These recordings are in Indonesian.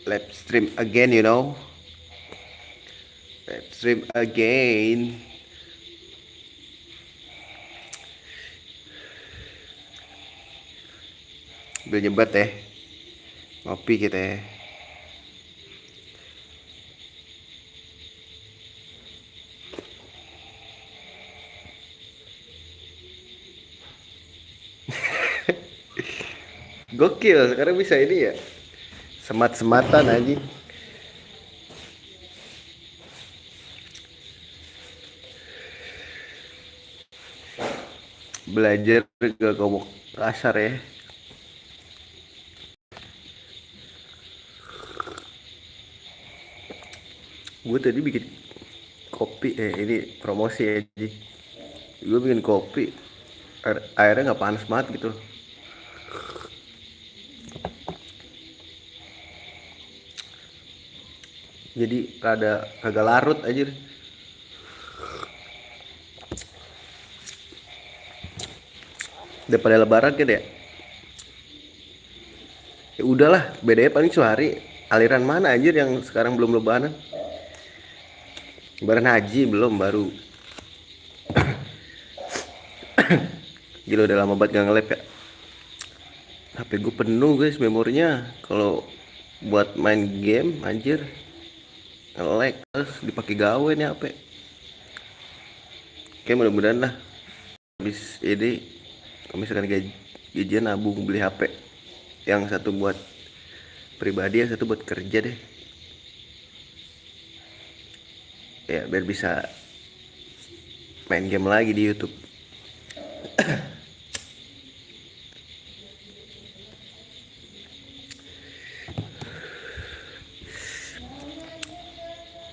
Live stream again, live stream again. Udah nyebat ya, ngopi kita ya. Gokil, sekarang bisa ini ya, semat-sematan aja. Belajar gak ngomong kasar ya. Gue tadi bikin kopi, ini promosi aja. Gue bikin kopi, airnya nggak panas banget gitu. Jadi rada kagak larut aja. Udah pada lebaran kan ya? Ya udahlah, bedanya paling sehari. Aliran mana anjir yang sekarang belum lebaran? Lebaran haji belum, baru. Gila udah lama banget gak nge ya. HP gue penuh guys memorinya. Kalau buat main game anjir nge-lag terus dipakai gawe nih HP. Kayak mudah-mudahan lah habis ini kalau misalkan gajian nabung beli HP. Yang satu buat pribadi, yang satu buat kerja deh. Ya biar bisa main game lagi di YouTube.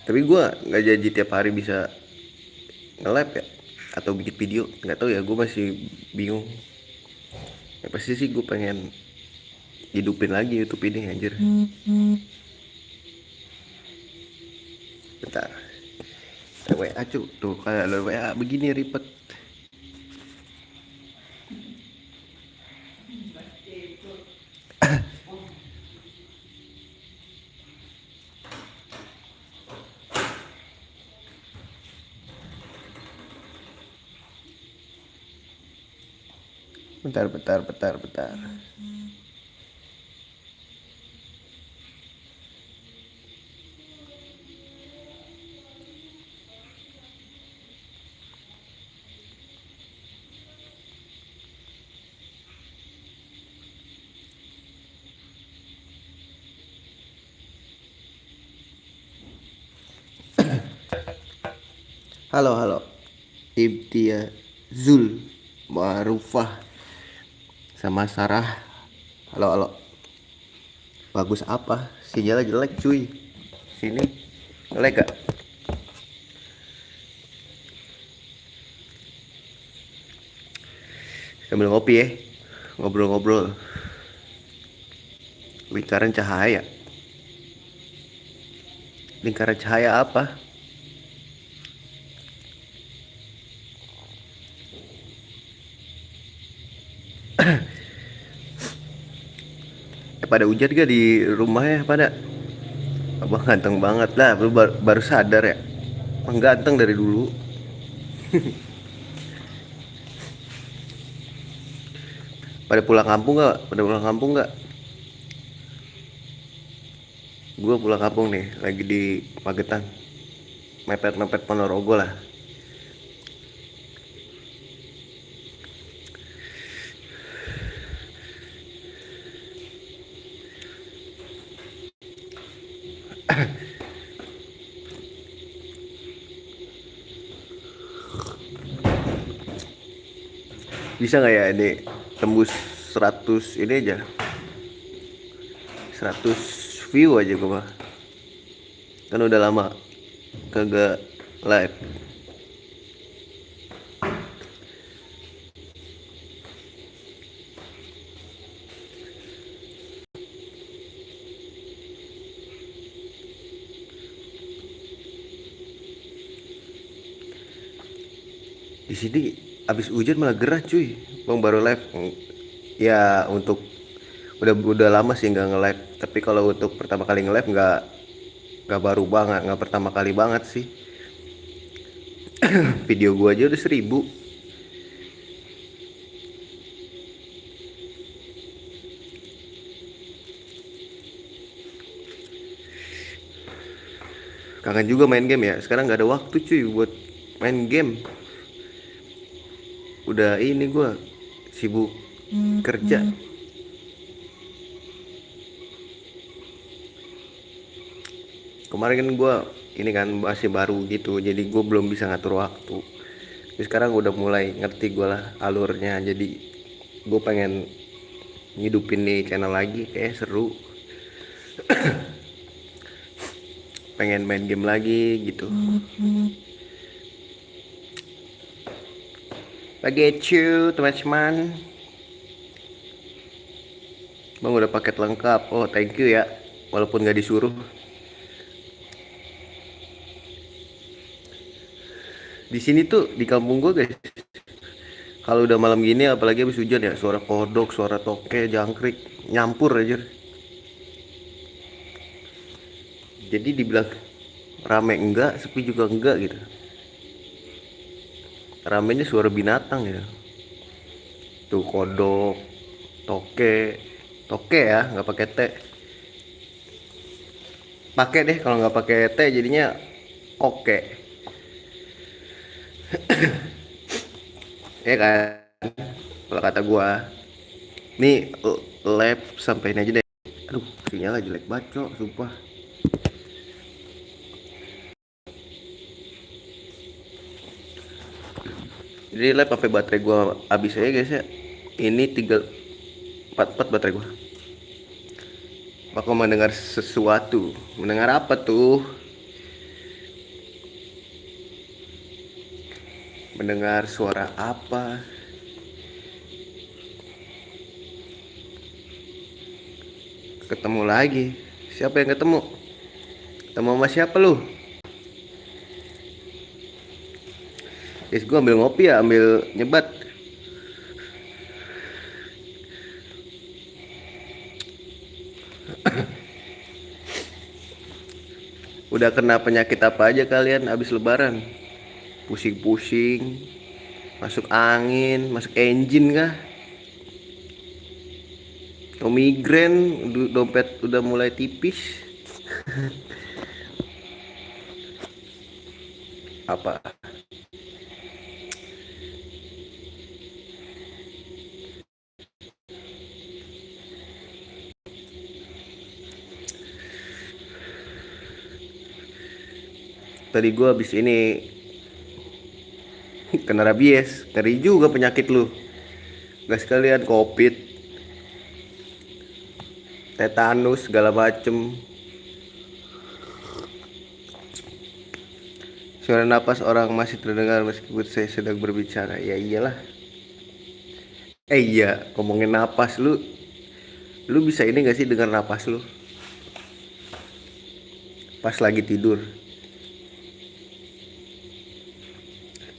Tapi gue nggak jadi tiap hari bisa nge-lab ya atau bikin video, nggak tahu ya, gue masih bingung. Ya pasti sih gue pengen hidupin lagi YouTube ini anjir. Bentar, WA tuh kalau WA begini ribet. Bentar. Halo Ibtia, Zul, Marufah sama Sarah. Halo. Bagus apa? Sinyalnya jelek cuy. Sini jelek gak? Sambil ngopi ya, ngobrol-ngobrol. Lingkaran cahaya. Lingkaran cahaya apa? Pada hujan gak di rumahnya pada? Abang ganteng banget lah, baru sadar ya. Abang ganteng dari dulu. Pada pulang kampung gak? Gue pulang kampung nih, lagi di Magetan. Mepet-mepet Ponorogo lah. Bisa nggak ya ini tembus 100 ini aja, 100 view aja gue mah. Kan udah lama kagak live. Di sini abis hujan malah gerah cuy. Bang baru live ya untuk Udah lama sih nggak nge-live, tapi kalau untuk pertama kali nge-live nggak baru banget, nggak pertama kali banget sih. Video gua aja udah 1000. Kangen juga main game ya, sekarang nggak ada waktu cuy buat main game. Udah ini gua sibuk kerja. Kemarin kan gua ini kan masih baru gitu, jadi gue belum bisa ngatur waktu. Tapi sekarang udah mulai ngerti gue lah alurnya, jadi gue pengen ngidupin nih channel lagi, kayak seru. Pengen main game lagi gitu. Pagecu teman-teman. Bang udah paket lengkap. Oh thank you ya, walaupun gak disuruh. Di sini tuh di kampung gue guys, kalau udah malam gini apalagi habis hujan ya, suara kodok, suara toke, jangkrik nyampur aja. Jadi dibilang rame enggak, sepi juga enggak gitu. Ramenya suara binatang gitu. Tuh kodok, toke, toke ya, nggak pakai T. Pakai deh kalau nggak pakai T jadinya oke. Ya kan? Kalau kata gua, nih lab sampai ini aja deh. Aduh, sinyalnya jelek banget, cok, sumpah. Jadi lab sampai baterai gua habis aja guys ya. Ini 344 baterai gua. Aku mendengar sesuatu. Mendengar apa tuh? Mendengar suara apa? Ketemu lagi. Siapa yang ketemu? Ketemu sama siapa lu? Guys, gua ambil ngopi ya, ambil nyebat. Udah kena penyakit apa aja kalian abis lebaran? Pusing-pusing, masuk angin, masuk engine kah? Atau migrain, dompet udah mulai tipis? Apa? Tadi gua abis ini kena rabies, ngeri juga penyakit lu. Gak sekalian covid, tetanus segala macem. Suara napas orang masih terdengar meskipun saya sedang berbicara. Ya iyalah. Iya, ngomongin napas lu bisa ini gak sih dengar napas lu pas lagi tidur?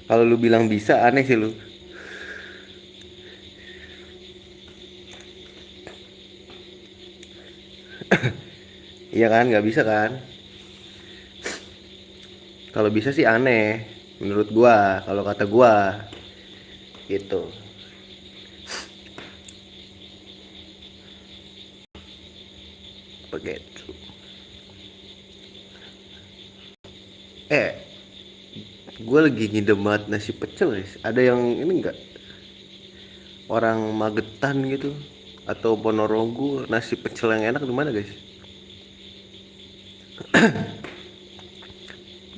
Kalau lu bilang bisa, aneh sih lu. Iya kan, nggak bisa kan? Kalau bisa sih aneh, menurut gua. Kalau kata gua, gitu. Begitu. Eh, gua lagi ngidam banget nasi pecel, guys. Ada yang ini nggak? Orang Magetan gitu atau Ponorogo, nasi pecel yang enak di mana, guys?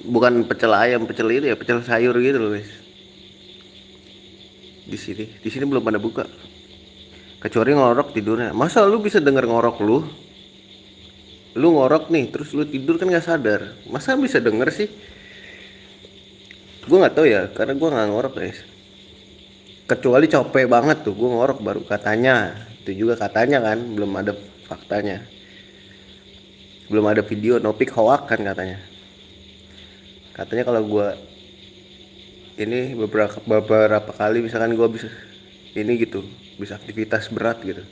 Bukan pecel ayam, pecel itu ya, pecel sayur gitu loh, guys. Di sini belum pada buka. Kecuali ngorok tidurnya. Masa lu bisa denger ngorok lu? Lu ngorok nih, terus lu tidur kan nggak sadar. Masa bisa denger sih? Gue nggak tahu ya, karena gue nggak ngorok guys. Kecuali capek banget tuh, gue ngorok baru katanya. Itu juga katanya kan, belum ada faktanya. Belum ada video, nopik hoak kan katanya. Katanya kalau gue ini beberapa kali misalkan gue bisa ini gitu, bisa aktivitas berat gitu.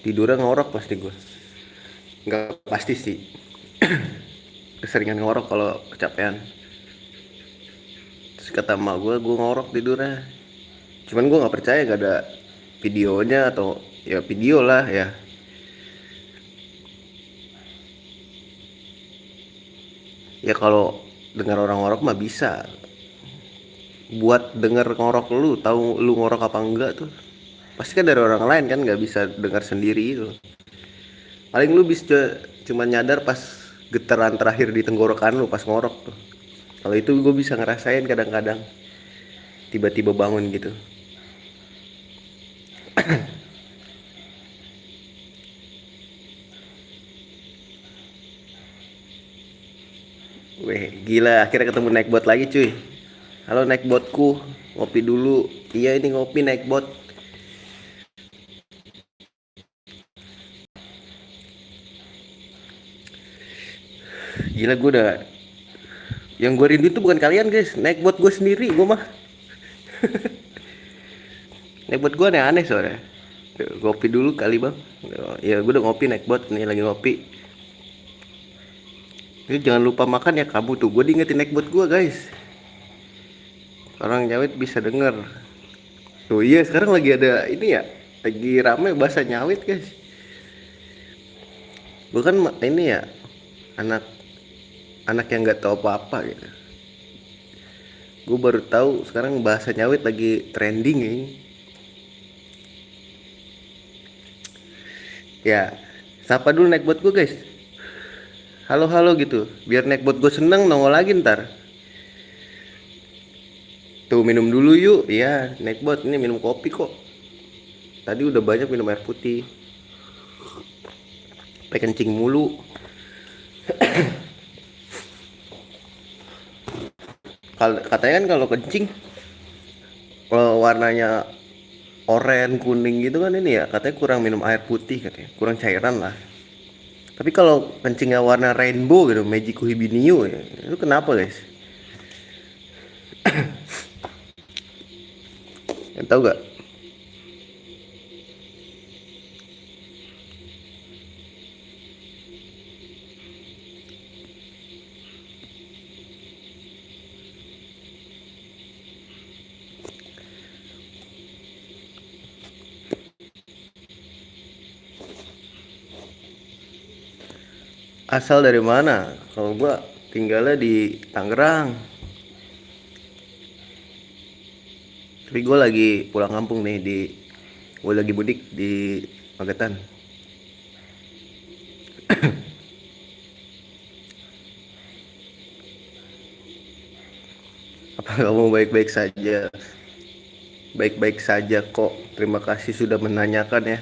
tidurnya ngorok pasti gue. Nggak pasti sih, keseringan ngorok kalau kecapean. Terus kata emak gue ngorok tidurnya. Cuman gue nggak percaya, gak ada videonya, atau ya video lah ya. Ya kalau dengar orang ngorok mah bisa. Buat denger ngorok lu, tahu lu ngorok apa enggak tuh pasti kan dari orang lain kan, nggak bisa dengar sendiri itu. Paling lu bisa cuma nyadar pas getaran terakhir di tenggorokan lu pas ngorok tuh. Kalau itu gue bisa ngerasain kadang-kadang, tiba-tiba bangun gitu. Weh, gila, akhirnya ketemu naik bot lagi cuy. Halo naik botku, ngopi dulu. Iya ini ngopi naik bot. Gila gue udah, yang gue rindu itu bukan kalian guys, naik bot gue sendiri gue mah. Naik bot gue aneh-aneh soalnya. Ngopi dulu kali bang. Ya gue udah ngopi naik bot nih, lagi ngopi. Ini jangan lupa makan ya kamu tuh. Gue diingetin naik bot gue guys. Orang nyawit bisa denger. Tuh iya sekarang lagi ada ini ya. Lagi rame bahasa nyawit guys. Gue kan ini ya, anak anak yang nggak tahu apa-apa gitu. Gue baru tahu sekarang bahasa nyawit lagi trending ini. Ya, sapa dulu naik bot gue guys. Halo halo gitu. Biar naik bot gue seneng nongol lagi ntar. Tuh minum dulu yuk. Ya naik bot ini minum kopi kok. Tadi udah banyak minum air putih. Pengen kencing mulu. Katanya kan kalau kencing, kalau warnanya oranye kuning gitu kan ini ya, katanya kurang minum air putih, katanya kurang cairan lah. Tapi kalau kencingnya warna rainbow gitu, Magiku Hibiniu ya, itu kenapa guys? Yang tahu gak? Asal dari mana? Kalau gua tinggalnya di Tangerang. Tapi gue lagi pulang kampung nih, gue lagi mudik di Magetan. Apa kamu baik-baik saja? Baik-baik saja kok. Terima kasih sudah menanyakan ya.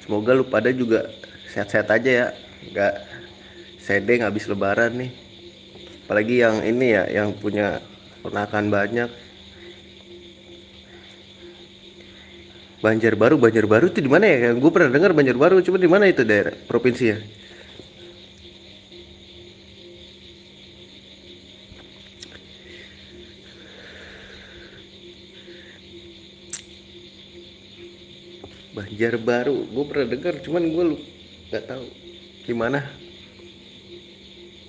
Semoga lu pada juga sehat-sehat aja ya. Nggak sedeng habis lebaran nih. Apalagi yang ini ya, yang punya ponakan banyak. Banjarbaru itu di mana ya? Gue pernah dengar Banjarbaru, cuma di mana itu daerah provinsinya? Banjarbaru, gue pernah dengar, cuman gue nggak tahu gimana.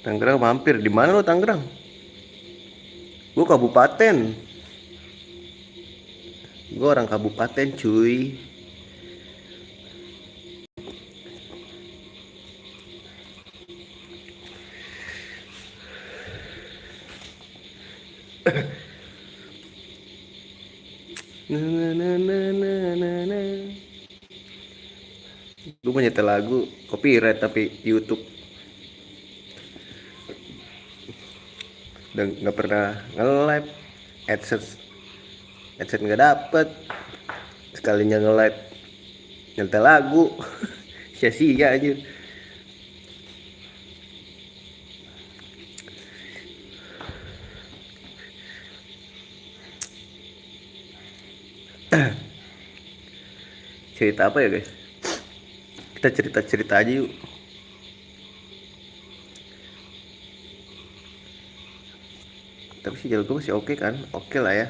Tangerang mampir, di mana lo Tangerang? Gue kabupaten, gue orang kabupaten cuy. Gue mau nyetel lagu copyright tapi YouTube dan nggak pernah nge-live. AdSense AdSense nggak dapet, sekalinya nge-live nyetel lagu. Sia-sia aja. Cerita apa ya guys? Kita cerita-cerita aja yuk. Tapi sih jalur gue masih oke kan? Oke lah ya.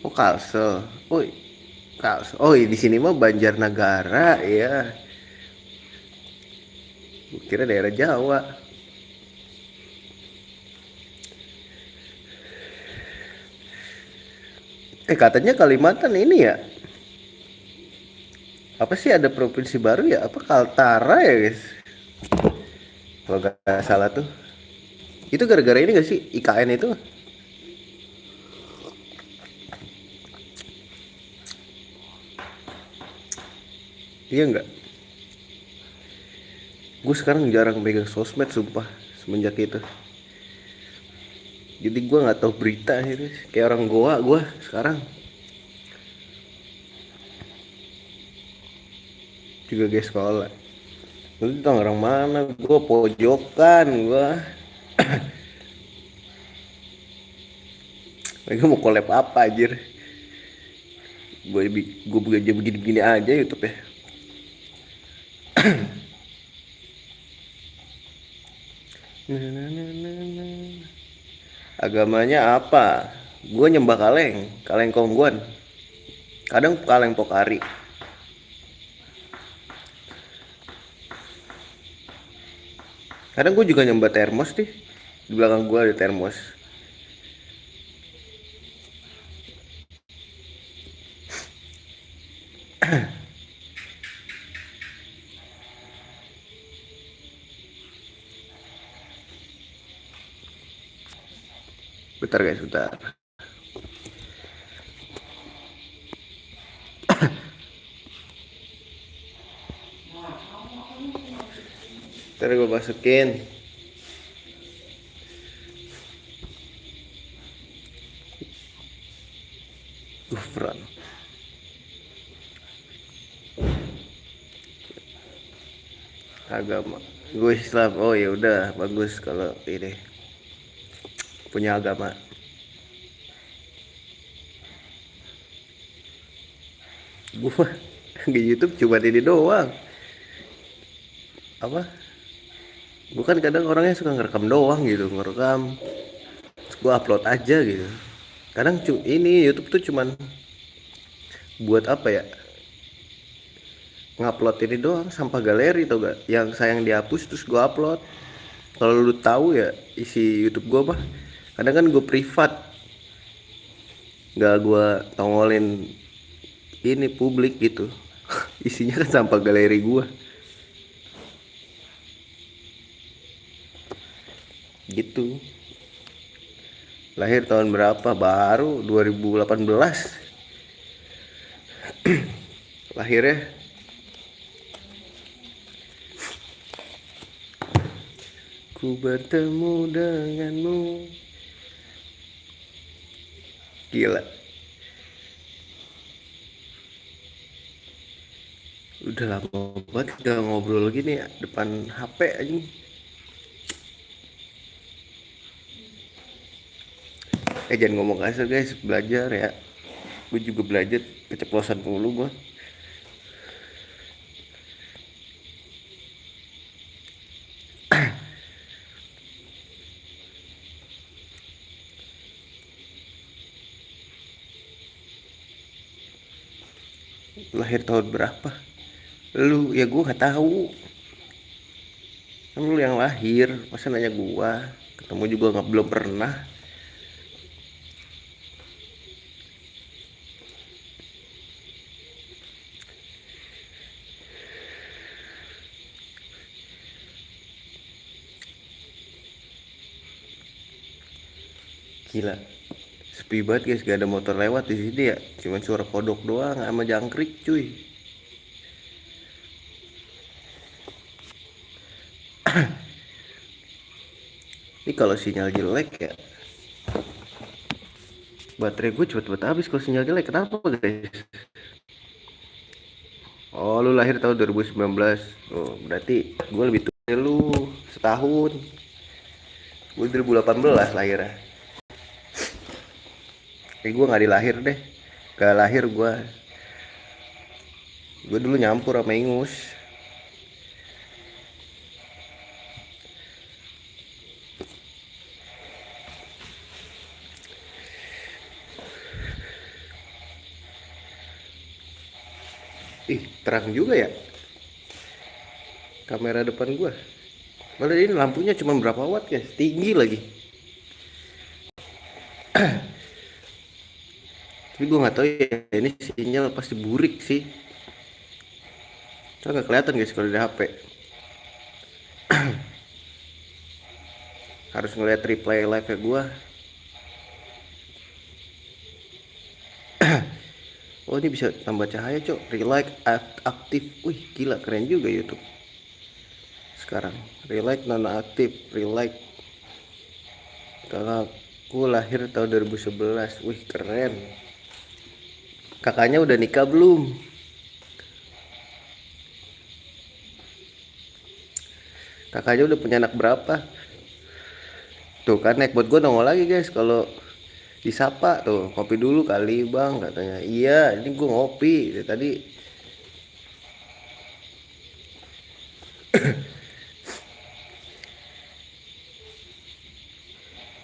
Oh Kalsel. Oh, Kalsel. Oh, di sini mah Banjarnegara ya. Gua kira daerah Jawa. Katanya Kalimantan ini ya. Apa sih ada provinsi baru ya? Apa Kaltara ya, guys? Kalau gak salah tuh. Itu gara-gara ini gak sih IKN itu? Iya nggak? Gue sekarang jarang megang sosmed sumpah semenjak itu. Jadi gue nggak tahu berita itu. Kayak orang Goa gue sekarang. Juga guys sekolah. Lu tau orang mana? Gue pojokan gue. Mereka mau collab apa anjir? Gue aja begini-begini aja YouTube ya. Agamanya apa? Gue nyembah kaleng, kaleng kongguan. Kadang kaleng pokari. Kadang gue juga nyembah termos nih. Di belakang gue ada termos. Bentar guys, bentar. Ntar gue masukin. Gufron. Agama. Gue Islam. Oh ya udah, bagus kalau ini punya agama. Gue di YouTube cuma ini doang. Apa? Gue kan kadang orangnya suka ngerekam doang gitu, ngerekam. Terus gue upload aja gitu. Kadang ini YouTube tuh cuman buat apa ya? Ngupload ini doang, sampah galeri tau gak? Yang sayang dihapus terus gue upload. Kalau lu tahu ya isi YouTube gue mah, kadang kan gue privat, nggak gue tongolin ini publik gitu. Isinya kan sampah galeri gue gitu. Lahir tahun berapa? Baru 2018 lahirnya. Ku bertemu denganmu. Gila. Udah lama banget gak ngobrol gini ya depan HP aja. Jangan ngomong kasar guys, belajar ya. Gue juga belajar keceplosan mulu gue. Lahir tahun berapa? Lu ya gue nggak tahu. Kan lu yang lahir, masa nanya gua? Ketemu juga nggak belum pernah. Gila. Sepi banget guys, gak ada motor lewat di sini ya. Cuman suara kodok doang sama jangkrik cuy. Ini kalau sinyal jelek ya, baterai gue cepet-cepet habis kalau sinyal jelek. Kenapa guys? Oh lu lahir tahun 2019. Oh berarti gue lebih tua dari lu setahun. Gue 2018 lahirnya. Gue nggak dilahir deh. Gak lahir gue. Gue dulu nyampur sama ingus. Ih, terang juga ya kamera depan gua. Padahal ini lampunya cuma berapa watt guys, tinggi lagi. Tapi gua nggak tahu ya, ini sinyal pasti burik sih. Soalnya nggak kelihatan guys kalau di HP. Harus ngeliat replay live nya gua. Oh ini bisa tambah cahaya cok, relight aktif. Wih gila, keren juga YouTube sekarang. Relight non aktif, relight. Kakakku lahir tahun 2011. Wih keren. Kakaknya udah nikah belum? Kakaknya udah punya anak berapa? Tuh kan naik buat gue nongol lagi guys. Kalau disapa tuh, kopi dulu kali bang katanya. Iya ini gue ngopi dari tadi.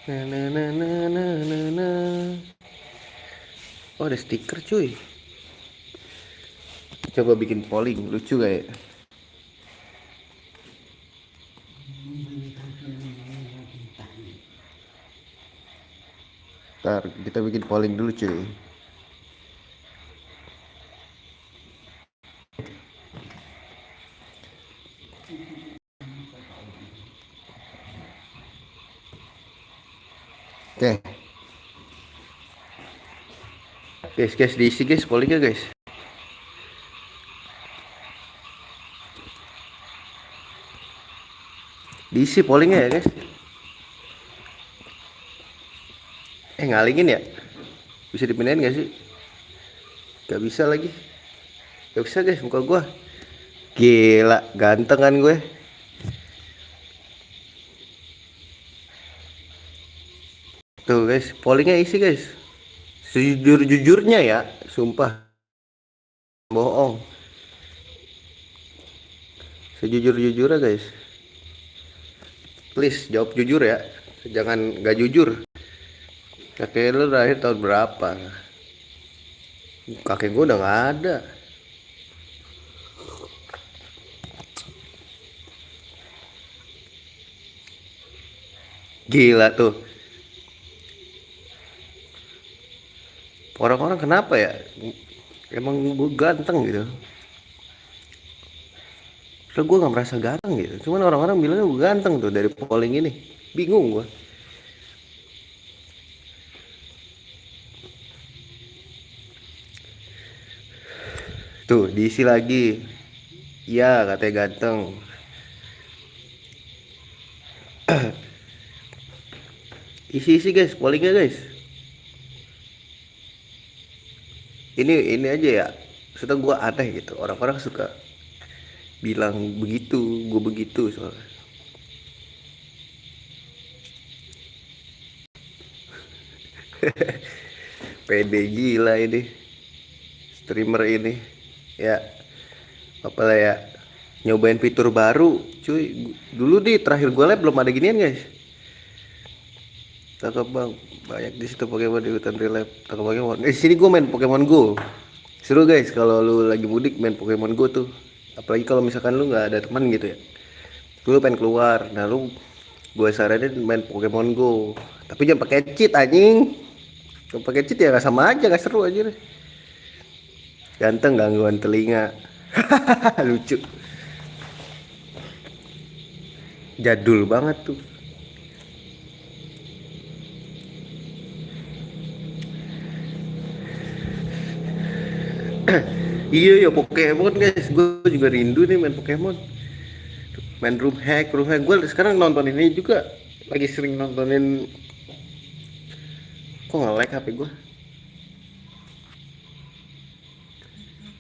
Nah, nah, nah, nah, nah, nah, nah. Oh ada stiker cuy. Coba bikin polling, lucu gak ya? Ntar kita bikin polling dulu cuy. Oke. Guys, diisi guys pollingnya guys. Diisi pollingnya ya guys. Ngalingin ya? Bisa dipindahin gak sih? Gak bisa lagi. Gak bisa guys, muka gua. Gila, ganteng kan gue. Tuh guys, pollingnya isi guys. Sejujur-jujurnya ya, sumpah. Bohong. Sejujur-jujurnya guys. Please jawab jujur ya. Jangan gak jujur. Kakek lu lahir tahun berapa? Kakek gue udah gak ada. Gila tuh. Orang-orang kenapa ya? Emang gue ganteng gitu. Soalnya gue gak merasa ganteng gitu. Cuman orang-orang bilangnya gue ganteng tuh dari polling ini. Bingung gue. Tuh diisi lagi. Iya katanya ganteng. Isi-isi guys, pollingnya guys. Ini aja ya. Maksudnya gue aneh gitu. Orang-orang suka bilang begitu, gue begitu soalnya. Pede gila ini streamer ini ya, apalah ya, nyobain fitur baru cuy. Dulu di terakhir gue live belum ada ginian guys. Cakep bang, banyak di situ Pokemon di hutan real life. Cakep Pokemon. Sini gue main Pokemon Go. Seru guys kalau lu lagi mudik main Pokemon Go tuh. Apalagi kalau misalkan lu nggak ada teman gitu ya. Lu pengen keluar, nah lu gue saranin main Pokemon Go. Tapi jangan pakai cheat anjing. Kalau pakai cheat ya nggak sama aja, nggak seru aja deh. Ganteng gangguan telinga. Lucu. Jadul banget tuh. Iya ya Pokemon guys, gue juga rindu nih main Pokemon. Main room hack. Gue sekarang nonton ini juga, lagi sering nontonin. Kok nge-lag HP gue?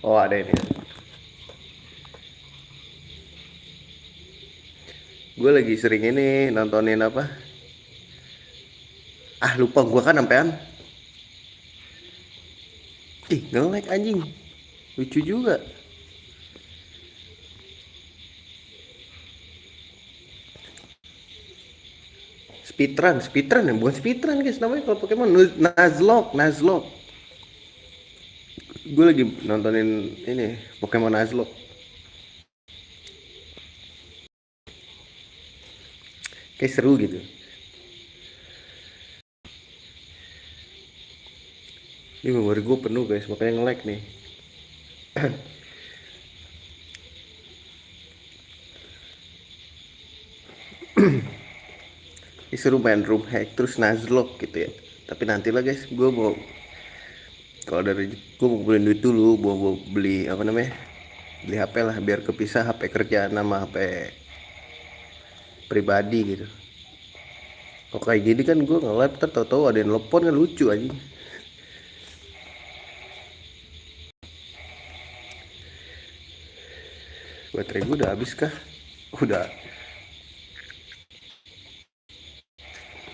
Oh ada ini. Gue lagi sering ini nontonin apa? Ah lupa gue kan sampean. Ih nge-lag anjing. Lucu juga. Speedrun ya, bukan speedrun guys namanya kalau Pokemon. Nuzlocke. Gue lagi nontonin ini Pokemon Nuzlocke. Kayak seru gitu. Ini memori gue penuh guys, makanya nge-lag nih. Ini seru main room hack terus Nuzlocke gitu ya. Tapi nanti lah guys, gue mau kalau dari gue mau beli duit dulu, mau beli apa namanya, beli HP lah biar kepisah HP kerjaan sama HP pribadi gitu. Kok kayak gini kan gue nge-live tahu-tahu ada yang telepon kan lucu aja. Baterai gue udah habis kah? Udah.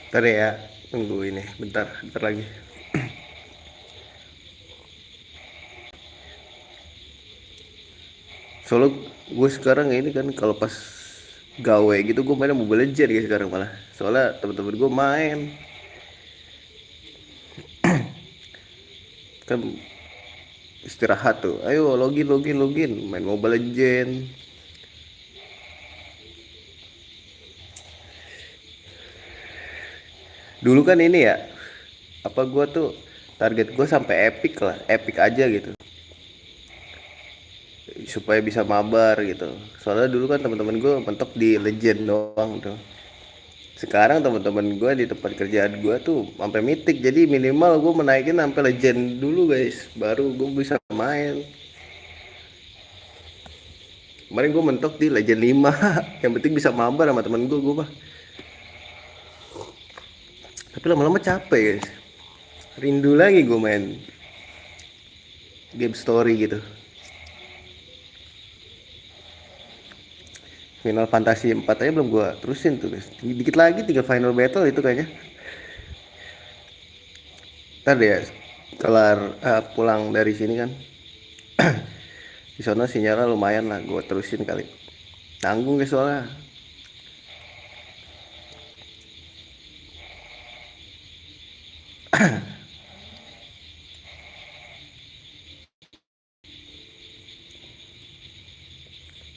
Ntar ya, tunggu ini bentar lagi. Soalnya gue sekarang ini kan kalau pas gawe gitu gue main Mobile Legends guys sekarang malah. Soalnya teman-teman gue main kan istirahat tuh. Ayo login main Mobile Legends. Dulu kan ini ya, apa gue tuh target gue sampai epic lah, epic aja gitu. Supaya bisa mabar gitu. Soalnya dulu kan teman-teman gue mentok di legend doang tuh. Sekarang teman-teman gue di tempat kerjaan gue tuh sampai mythic, jadi minimal gue menaikin sampai legend dulu guys, baru gue bisa main. Kemarin gue mentok di legend 5. Yang penting bisa mabar sama temen gue mah. Tapi lama-lama capek guys, rindu lagi gue main game story gitu. Final Fantasy 4 aja belum gua terusin tuh guys. Dikit lagi tinggal final battle itu kayaknya. Ntar deh kelar pulang dari sini kan. Di sana sinyalnya lumayan lah, gua terusin kali. Tanggung guys soalnya.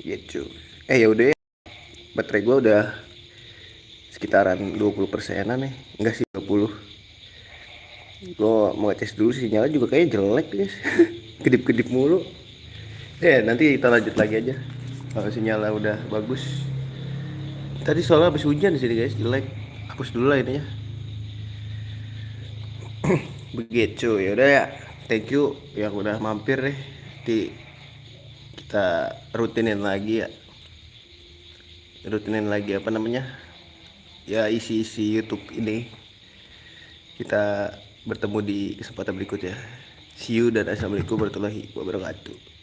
Gitu. Ya udah ya. Baterai gua udah sekitaran 20%-an nih. Enggak sih 20. Gua mau tes dulu sinyalnya juga kayaknya jelek guys. Kedip-kedip mulu. Nanti kita lanjut lagi aja. Kalau sinyalnya udah bagus. Tadi soalnya habis hujan di sini guys, jelek. Hapus dulu lah ininya. Begitu ya udah ya. Thank you yang udah mampir deh. Di kita rutinin lagi ya. Rutinin lagi apa namanya? Ya isi-isi YouTube ini. Kita bertemu di kesempatan berikutnya. See you dan assalamualaikum warahmatullahi wabarakatuh.